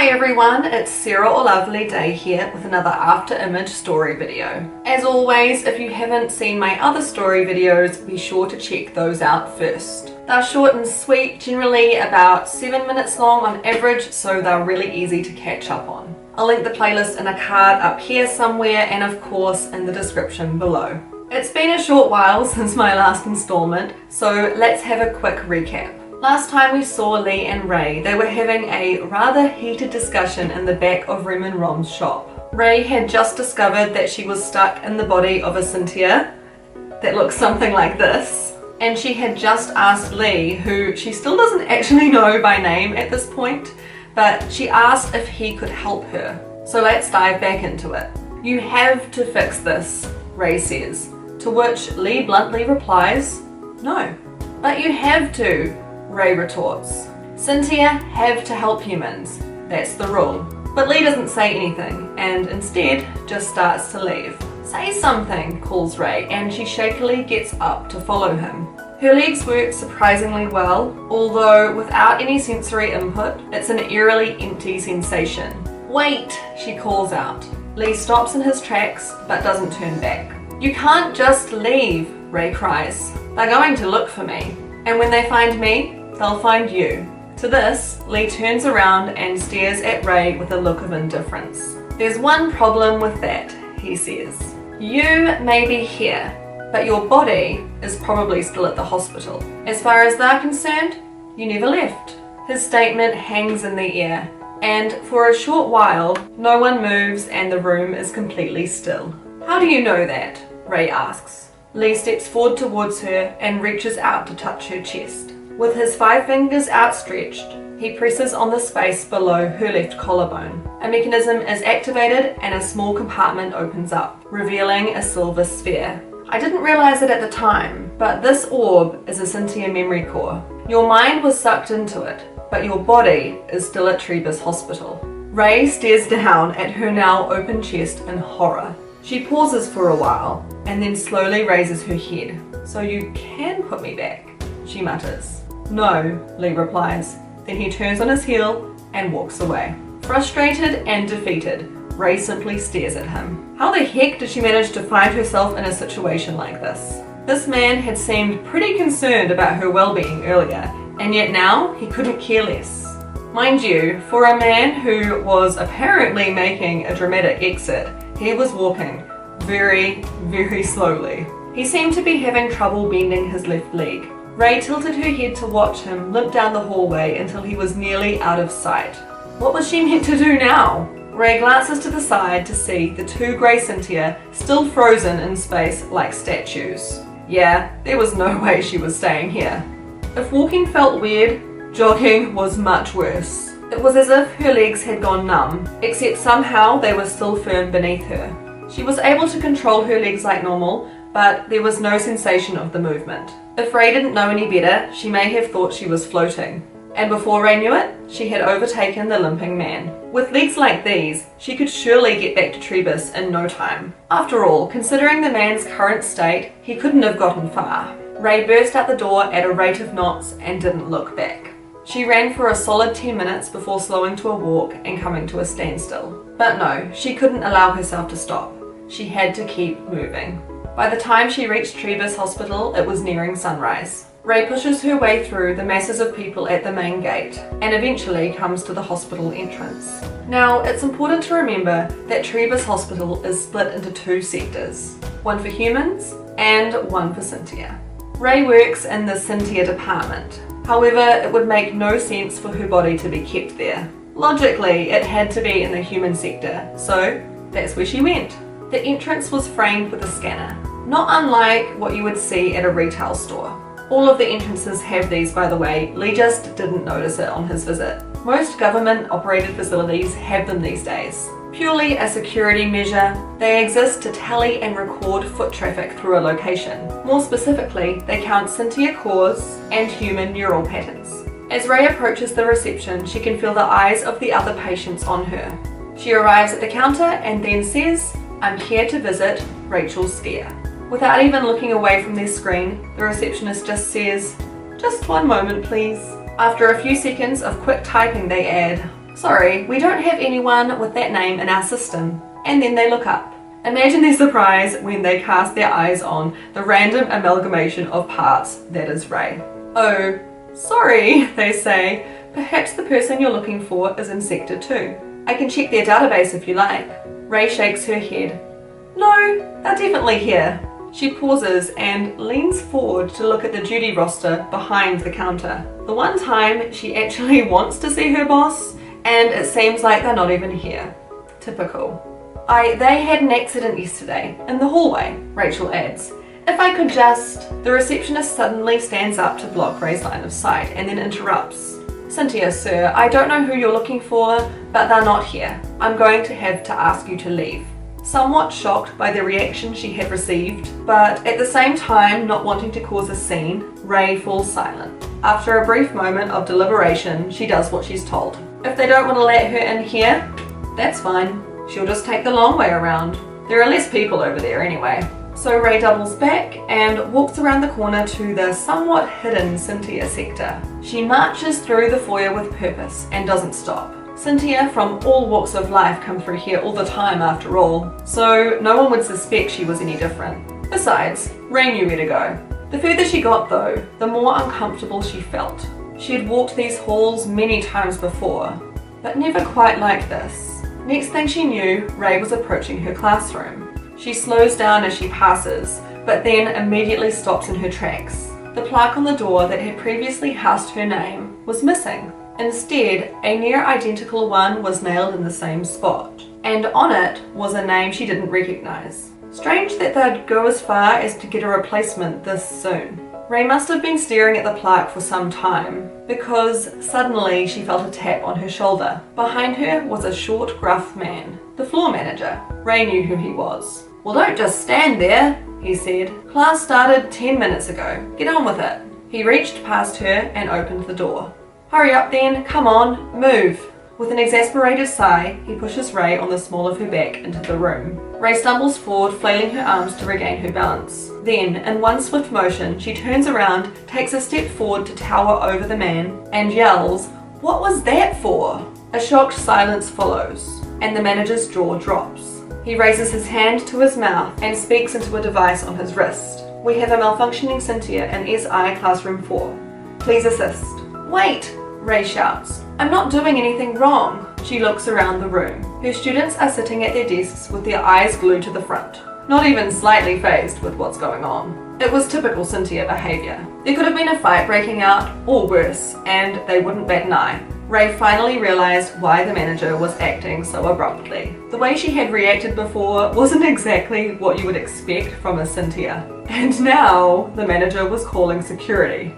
Hi everyone, it's Sarah or LavilyDay here with another after image story video. As always, if you haven't seen my other story videos, be sure to check those out first. They're short and sweet, generally about 7 minutes long on average, so they're really easy to catch up on. I'll link the playlist in a card up here somewhere and of course in the description below. It's been a short while since my last installment, so let's have a quick recap. Last time we saw Lee and Ray, they were having a rather heated discussion in the back of Rem and Rom's shop. Ray had just discovered that she was stuck in the body of a Cynthia that looks something like this, and she had just asked Lee, who she still doesn't actually know by name at this point, but she asked if he could help her. So let's dive back into it. "You have to fix this," Ray says, to which Lee bluntly replies, "No." "But you have to," Ray retorts. "Cynthia have to help humans. That's the rule." But Lee doesn't say anything and instead just starts to leave. "Say something," calls Ray, and she shakily gets up to follow him. Her legs work surprisingly well, although without any sensory input, it's an eerily empty sensation. "Wait," she calls out. Lee stops in his tracks but doesn't turn back. "You can't just leave," Ray cries. "They're going to look for me, and when they find me, they'll find you." To this, Lee turns around and stares at Ray with a look of indifference. "There's one problem with that," he says. "You may be here, but your body is probably still at the hospital. As far as they're concerned, you never left." His statement hangs in the air, and for a short while, no one moves and the room is completely still. "How do you know that?" Ray asks. Lee steps forward towards her and reaches out to touch her chest. With his 5 fingers outstretched, he presses on the space below her left collarbone. A mechanism is activated and a small compartment opens up, revealing a silver sphere. "I didn't realize it at the time, but this orb is a Cynthia memory core. Your mind was sucked into it, but your body is still at Trebus Hospital." Ray stares down at her now open chest in horror. She pauses for a while and then slowly raises her head. "So you can put me back," she mutters. "No," Lee replies. Then he turns on his heel and walks away. Frustrated and defeated, Ray simply stares at him. How the heck did she manage to find herself in a situation like this? This man had seemed pretty concerned about her well-being earlier, and yet now he couldn't care less. Mind you, for a man who was apparently making a dramatic exit, he was walking very, very slowly. He seemed to be having trouble bending his left leg. Ray tilted her head to watch him limp down the hallway until he was nearly out of sight. What was she meant to do now? Ray glances to the side to see the 2 grey Cynthia still frozen in space like statues. Yeah, there was no way she was staying here. If walking felt weird, jogging was much worse. It was as if her legs had gone numb, except somehow they were still firm beneath her. She was able to control her legs like normal, but there was no sensation of the movement. If Ray didn't know any better, she may have thought she was floating. And before Ray knew it, she had overtaken the limping man. With legs like these, she could surely get back to Trebus in no time. After all, considering the man's current state, he couldn't have gotten far. Ray burst out the door at a rate of knots and didn't look back. She ran for a solid 10 minutes before slowing to a walk and coming to a standstill. But no, she couldn't allow herself to stop. She had to keep moving. By the time she reached Trebus Hospital, it was nearing sunrise. Ray pushes her way through the masses of people at the main gate and eventually comes to the hospital entrance. Now, it's important to remember that Trebus Hospital is split into 2 sectors, one for humans and one for Cynthia. Ray works in the Cynthia department. However, it would make no sense for her body to be kept there. Logically, it had to be in the human sector, so that's where she went. The entrance was framed with a scanner, not unlike what you would see at a retail store. All of the entrances have these, by the way. Lee just didn't notice it on his visit. Most government-operated facilities have them these days. Purely a security measure, they exist to tally and record foot traffic through a location. More specifically, they count Cynthia cores and human neural patterns. As Ray approaches the reception, she can feel the eyes of the other patients on her. She arrives at the counter and then says, "I'm here to visit Rachel Skier." Without even looking away from their screen, the receptionist just says, "Just one moment, please." After a few seconds of quick typing, they add, sorry, we don't have anyone with that name in our system. And then they look up. Imagine their surprise when they cast their eyes on the random amalgamation of parts that is Ray. Oh, sorry, they say. Perhaps the person you're looking for is in Sector 2. I can check their database if you like. Ray shakes her head. No, they're definitely here. She pauses and leans forward to look at the duty roster behind the counter. The one time she actually wants to see her boss, and it seems like they're not even here. Typical. They had an accident yesterday, in the hallway, Rachel adds. If I could just... The receptionist suddenly stands up to block Ray's line of sight and then interrupts. Cynthia, sir, I don't know who you're looking for, but they're not here. I'm going to have to ask you to leave. Somewhat shocked by the reaction she had received, but at the same time not wanting to cause a scene, Ray falls silent. After a brief moment of deliberation, she does what she's told. If they don't want to let her in here, that's fine. She'll just take the long way around. There are less people over there anyway. So Ray doubles back and walks around the corner to the somewhat hidden Cynthia sector. She marches through the foyer with purpose and doesn't stop. Cynthia from all walks of life come through here all the time after all, so no one would suspect she was any different. Besides, Ray knew where to go. The further she got though, the more uncomfortable she felt. She had walked these halls many times before, but never quite like this. Next thing she knew, Ray was approaching her classroom. She slows down as she passes, but then immediately stops in her tracks. The plaque on the door that had previously housed her name was missing. Instead, a near identical one was nailed in the same spot, and on it was a name she didn't recognize. Strange that they'd go as far as to get a replacement this soon. Ray must have been staring at the plaque for some time, because suddenly she felt a tap on her shoulder. Behind her was a short, gruff man, the floor manager. Ray knew who he was. Well, don't just stand there, he said. Class started 10 minutes ago. Get on with it. He reached past her and opened the door. Hurry up then, come on, move. With an exasperated sigh, he pushes Ray on the small of her back into the room. Ray stumbles forward, flailing her arms to regain her balance. Then, in one swift motion, she turns around, takes a step forward to tower over the man, and yells, "What was that for?" A shocked silence follows, and the manager's jaw drops. He raises his hand to his mouth and speaks into a device on his wrist. We have a malfunctioning Cynthia in SI Classroom 4. Please assist. Wait, Ray shouts. I'm not doing anything wrong. She looks around the room. Her students are sitting at their desks with their eyes glued to the front, not even slightly fazed with what's going on. It was typical Cynthia behaviour. There could have been a fight breaking out, or worse, and they wouldn't bat an eye. Ray finally realised why the manager was acting so abruptly. The way she had reacted before wasn't exactly what you would expect from a Cynthia. And now the manager was calling security.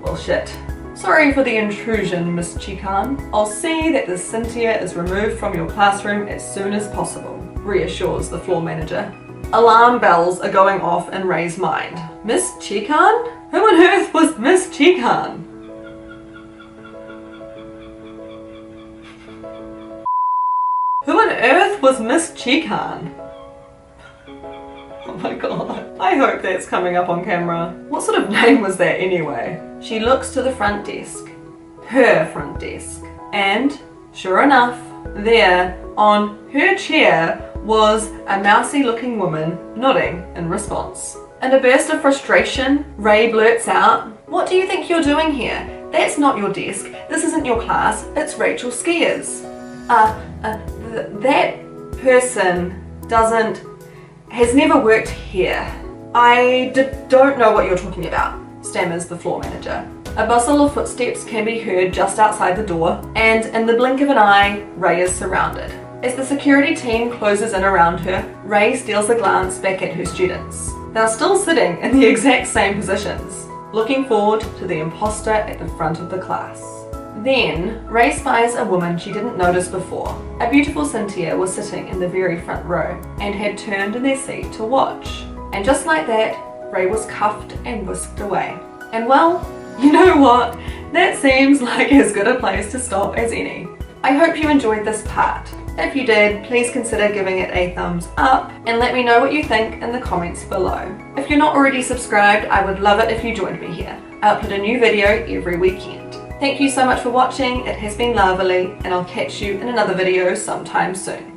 Well, shit. Sorry for the intrusion, Miss Chikan. I'll see that the Cynthia is removed from your classroom as soon as possible, reassures the floor manager. Alarm bells are going off in Ray's mind. Miss Chikan? Who on earth was Miss Chikan? Who on earth was Miss Chikan? Oh my god. I hope that's coming up on camera. What sort of name was that anyway? She looks to the front desk. Her front desk. And, sure enough, there, on her chair, was a mousy looking woman nodding in response. In a burst of frustration, Ray blurts out, "What do you think you're doing here? That's not your desk. This isn't your class. It's Rachel Skier's." That person has never worked here. I don't know what you're talking about, stammers the floor manager. A bustle of footsteps can be heard just outside the door, and in the blink of an eye, Ray is surrounded. As the security team closes in around her, Ray steals a glance back at her students. They're still sitting in the exact same positions, looking forward to the imposter at the front of the class. Then, Ray spies a woman she didn't notice before. A beautiful Cynthia was sitting in the very front row and had turned in their seat to watch. And just like that, Ray was cuffed and whisked away. And well, you know what? That seems like as good a place to stop as any. I hope you enjoyed this part. If you did, please consider giving it a thumbs up and let me know what you think in the comments below. If you're not already subscribed, I would love it if you joined me here. I upload a new video every weekend. Thank you so much for watching. It has been lovely, and I'll catch you in another video sometime soon.